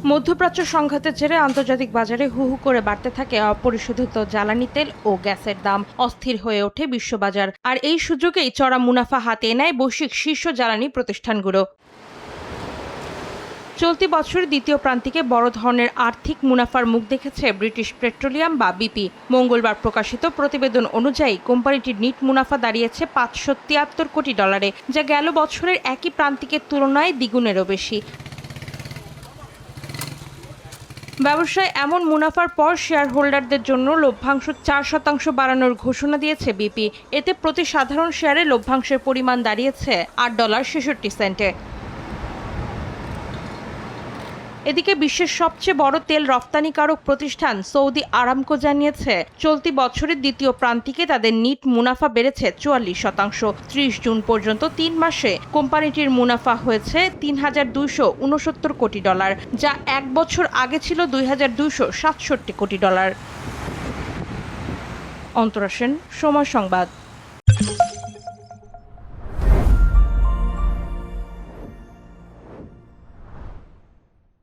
মধ্যপ্রাচ্য সংঘাতের জেরে আন্তর্জাতিক বাজারে হু হু করে বাড়তে থাকে অপরিশোধিত জ্বালানি তেল ও গ্যাসের দাম। অস্থির হয়ে ওঠে বিশ্ববাজার। আর এই সুযোগেই চড়া মুনাফা হাতে নেয় বৈশ্বিক শীর্ষ জ্বালানি প্রতিষ্ঠানগুলো। চলতি বছরের দ্বিতীয় প্রান্তিকে বড় ধরনের আর্থিক মুনাফার মুখ দেখেছে ব্রিটিশ পেট্রোলিয়াম বা বিপি। মঙ্গলবার প্রকাশিত প্রতিবেদন অনুযায়ী কোম্পানিটির নিট মুনাফা দাঁড়িয়েছে $573 কোটি, যা গেল বছরের একই প্রান্তিকের তুলনায় দ্বিগুণেরও বেশি। ব্যবসায় এমন মুনাফার পর শেয়ার হোল্ডারদের জন্য লভ্যাংশ 4% বাড়ানোর ঘোষণা দিয়েছে বিপি। এতে প্রতি সাধারণ শেয়ারে লভ্যাংশের পরিমাণ দাঁড়িয়েছে $8.66। এদিকে বিশ্বের সবচেয়ে বড় তেল রপ্তানিকারক প্রতিষ্ঠান সৌদি আরামকো জানিয়েছে, চলতি বছরের দ্বিতীয় প্রান্তিকে তাদের নিট মুনাফা বেড়েছে 44%। 30 জুন পর্যন্ত 3 মাসে কোম্পানিটির মুনাফা হয়েছে $3,269 কোটি, যা এক বছর আগে ছিল $2,267 কোটি। অন্তরা সেন, সময় সংবাদ।